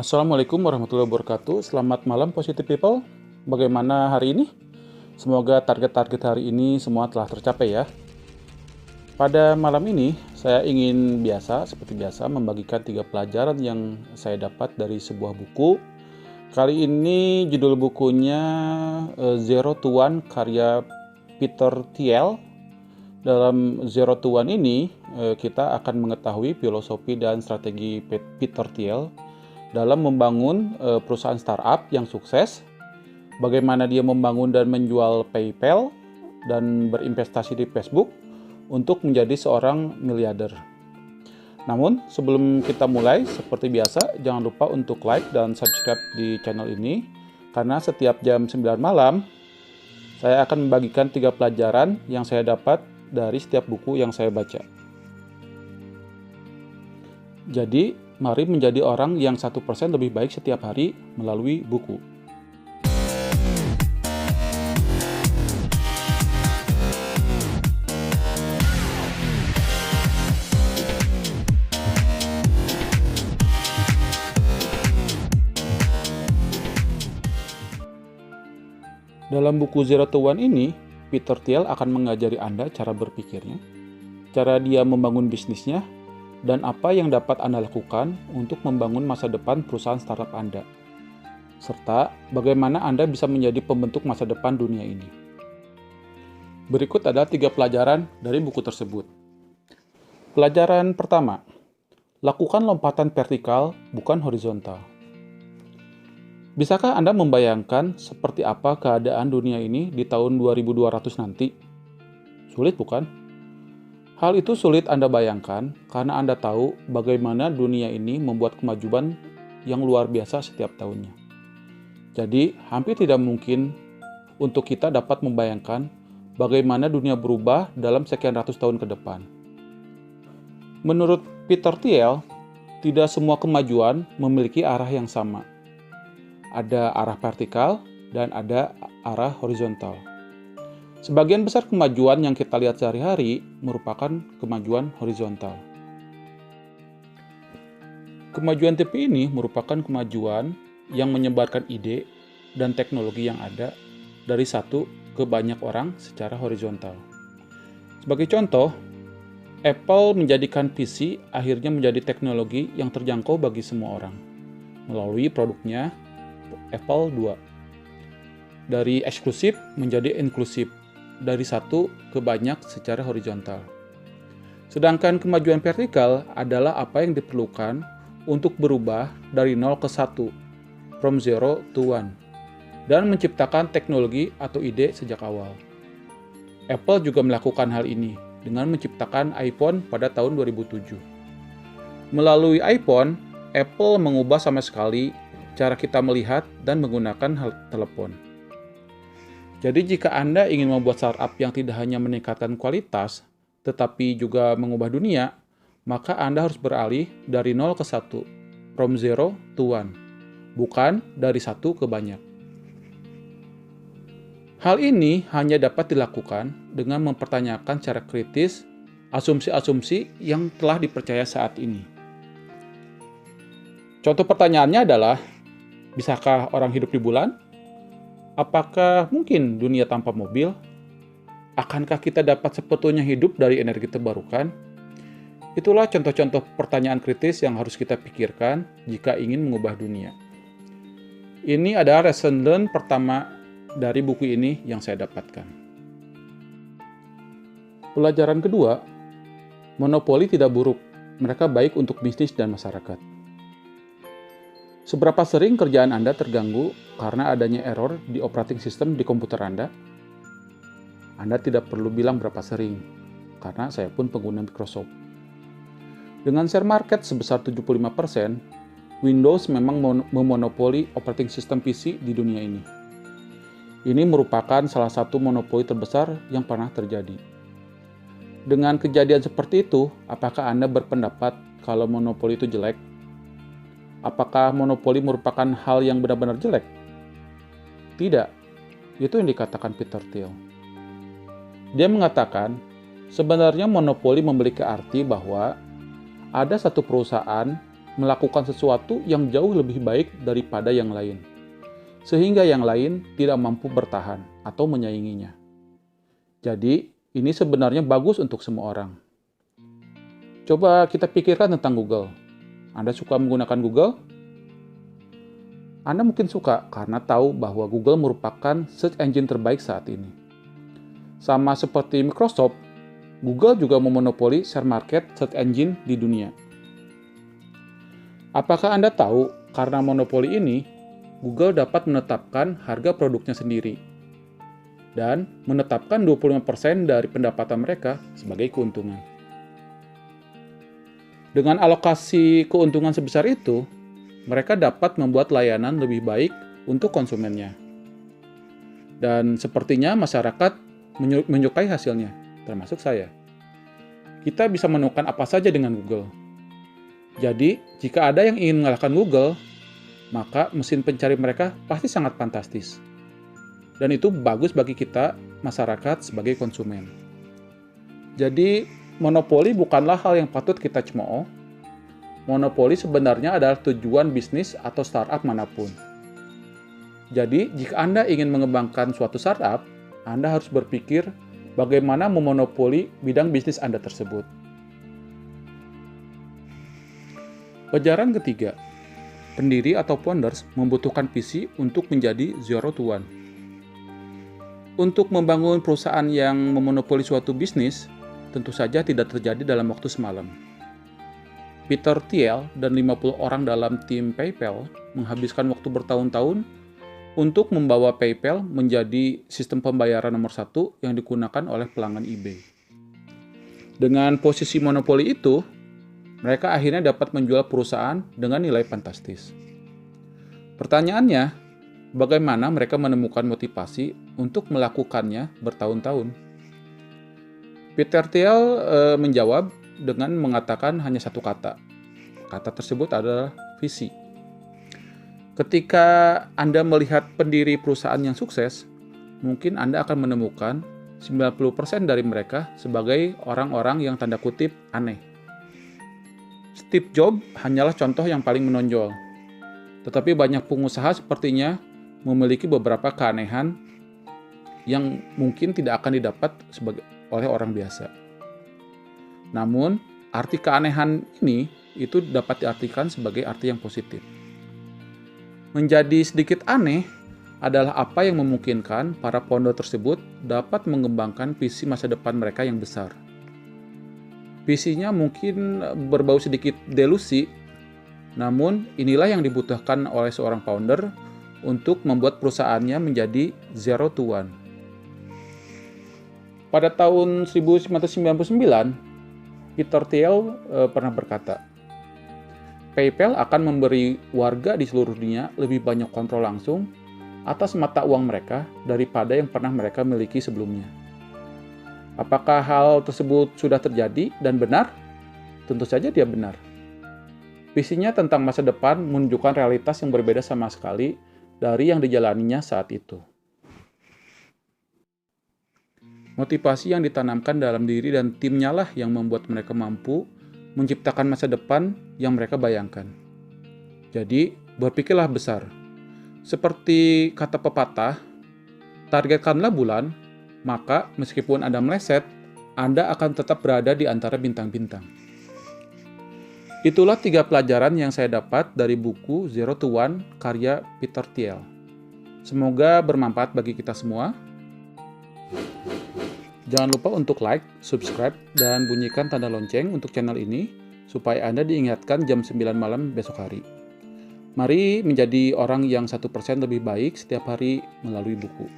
Assalamualaikum warahmatullahi wabarakatuh. Selamat malam Positive People. Bagaimana hari ini? Semoga target-target hari ini semua telah tercapai ya. Pada malam ini, saya ingin seperti biasa, membagikan 3 pelajaran yang saya dapat dari sebuah buku. Kali ini judul bukunya Zero to One karya Peter Thiel. Dalam Zero to One ini, kita akan mengetahui filosofi dan strategi Peter Thiel dalam membangun perusahaan startup yang sukses, bagaimana dia membangun dan menjual PayPal, dan berinvestasi di Facebook untuk menjadi seorang miliarder. Namun, sebelum kita mulai, seperti biasa, jangan lupa untuk like dan subscribe di channel ini, karena setiap jam 9 malam, saya akan membagikan 3 pelajaran yang saya dapat dari setiap buku yang saya baca. Jadi, mari menjadi orang yang 1% lebih baik setiap hari melalui buku. Dalam buku Zero to One ini, Peter Thiel akan mengajari Anda cara berpikirnya, cara dia membangun bisnisnya, dan apa yang dapat Anda lakukan untuk membangun masa depan perusahaan startup Anda, serta bagaimana Anda bisa menjadi pembentuk masa depan dunia ini. Berikut ada 3 pelajaran dari buku tersebut. Pelajaran pertama, lakukan lompatan vertikal, bukan horizontal. Bisakah Anda membayangkan seperti apa keadaan dunia ini di tahun 2200 nanti? Sulit bukan? Hal itu sulit Anda bayangkan karena Anda tahu bagaimana dunia ini membuat kemajuan yang luar biasa setiap tahunnya. Jadi, hampir tidak mungkin untuk kita dapat membayangkan bagaimana dunia berubah dalam sekian ratus tahun ke depan. Menurut Peter Thiel, tidak semua kemajuan memiliki arah yang sama. Ada arah vertikal dan ada arah horizontal. Sebagian besar kemajuan yang kita lihat sehari-hari merupakan kemajuan horizontal. Kemajuan TV ini merupakan kemajuan yang menyebarkan ide dan teknologi yang ada dari satu ke banyak orang secara horizontal. Sebagai contoh, Apple menjadikan PC akhirnya menjadi teknologi yang terjangkau bagi semua orang melalui produknya Apple II. Dari eksklusif menjadi inklusif, dari satu ke banyak secara horizontal. Sedangkan kemajuan vertikal adalah apa yang diperlukan untuk berubah dari 0 ke 1, from 0 to 1, dan menciptakan teknologi atau ide sejak awal. Apple juga melakukan hal ini dengan menciptakan iPhone pada tahun 2007. Melalui iPhone, Apple mengubah sama sekali cara kita melihat dan menggunakan telepon. Jadi jika Anda ingin membuat startup yang tidak hanya meningkatkan kualitas, tetapi juga mengubah dunia, maka Anda harus beralih dari 0 ke 1, from 0 to 1, bukan dari 1 ke banyak. Hal ini hanya dapat dilakukan dengan mempertanyakan secara kritis asumsi-asumsi yang telah dipercaya saat ini. Contoh pertanyaannya adalah, bisakah orang hidup di bulan? Apakah mungkin dunia tanpa mobil? Akankah kita dapat sebetulnya hidup dari energi terbarukan? Itulah contoh-contoh pertanyaan kritis yang harus kita pikirkan jika ingin mengubah dunia. Ini adalah lesson learn pertama dari buku ini yang saya dapatkan. Pelajaran kedua, monopoli tidak buruk, mereka baik untuk bisnis dan masyarakat. Seberapa sering kerjaan Anda terganggu karena adanya error di operating system di komputer Anda? Anda tidak perlu bilang berapa sering, karena saya pun pengguna Microsoft. Dengan share market sebesar 75%, Windows memang memonopoli operating system PC di dunia ini. Ini merupakan salah satu monopoli terbesar yang pernah terjadi. Dengan kejadian seperti itu, apakah Anda berpendapat kalau monopoli itu jelek? Apakah monopoli merupakan hal yang benar-benar jelek? Tidak. Itu yang dikatakan Peter Thiel. Dia mengatakan, sebenarnya monopoli memiliki arti bahwa ada satu perusahaan melakukan sesuatu yang jauh lebih baik daripada yang lain, sehingga yang lain tidak mampu bertahan atau menyainginya. Jadi, ini sebenarnya bagus untuk semua orang. Coba kita pikirkan tentang Google. Anda suka menggunakan Google? Anda mungkin suka karena tahu bahwa Google merupakan search engine terbaik saat ini. Sama seperti Microsoft, Google juga memonopoli share market search engine di dunia. Apakah Anda tahu, karena monopoli ini, Google dapat menetapkan harga produknya sendiri dan menetapkan 25% dari pendapatan mereka sebagai keuntungan. Dengan alokasi keuntungan sebesar itu, mereka dapat membuat layanan lebih baik untuk konsumennya. Dan sepertinya masyarakat menyukai hasilnya, termasuk saya. Kita bisa menemukan apa saja dengan Google. Jadi, jika ada yang ingin mengalahkan Google, maka mesin pencari mereka pasti sangat fantastis. Dan itu bagus bagi kita, masyarakat, sebagai konsumen. Jadi, monopoli bukanlah hal yang patut kita cemooh. Monopoli sebenarnya adalah tujuan bisnis atau startup manapun. Jadi, jika Anda ingin mengembangkan suatu startup, Anda harus berpikir bagaimana memonopoli bidang bisnis Anda tersebut. Pelajaran ketiga, pendiri atau founders membutuhkan visi untuk menjadi zero to one. Untuk membangun perusahaan yang memonopoli suatu bisnis, tentu saja tidak terjadi dalam waktu semalam. Peter Thiel dan 50 orang dalam tim PayPal menghabiskan waktu bertahun-tahun untuk membawa PayPal menjadi sistem pembayaran nomor satu yang digunakan oleh pelanggan eBay. Dengan posisi monopoli itu, mereka akhirnya dapat menjual perusahaan dengan nilai fantastis. Pertanyaannya, bagaimana mereka menemukan motivasi untuk melakukannya bertahun-tahun? Peter Thiel menjawab dengan mengatakan hanya satu kata. Kata tersebut adalah visi. Ketika Anda melihat pendiri perusahaan yang sukses, mungkin Anda akan menemukan 90% dari mereka sebagai orang-orang yang tanda kutip aneh. Steve Jobs hanyalah contoh yang paling menonjol. Tetapi banyak pengusaha sepertinya memiliki beberapa keanehan yang mungkin tidak akan didapat oleh orang biasa. Namun, arti keanehan ini itu dapat diartikan sebagai arti yang positif. Menjadi sedikit aneh adalah apa yang memungkinkan para founder tersebut dapat mengembangkan visi masa depan mereka yang besar. Visinya mungkin berbau sedikit delusi, namun inilah yang dibutuhkan oleh seorang founder untuk membuat perusahaannya menjadi zero to one. Pada tahun 1999, Peter Thiel pernah berkata, PayPal akan memberi warga di seluruh dunia lebih banyak kontrol langsung atas mata uang mereka daripada yang pernah mereka miliki sebelumnya. Apakah hal tersebut sudah terjadi dan benar? Tentu saja dia benar. Visinya tentang masa depan menunjukkan realitas yang berbeda sama sekali dari yang dijalaninya saat itu. Motivasi yang ditanamkan dalam diri dan timnya lah yang membuat mereka mampu menciptakan masa depan yang mereka bayangkan. Jadi, berpikirlah besar. Seperti kata pepatah, targetkanlah bulan, maka meskipun Anda meleset, Anda akan tetap berada di antara bintang-bintang. Itulah 3 pelajaran yang saya dapat dari buku Zero to One karya Peter Thiel. Semoga bermanfaat bagi kita semua. Jangan lupa untuk like, subscribe, dan bunyikan tanda lonceng untuk channel ini supaya Anda diingatkan jam 9 malam besok hari. Mari menjadi orang yang 1% lebih baik setiap hari melalui buku.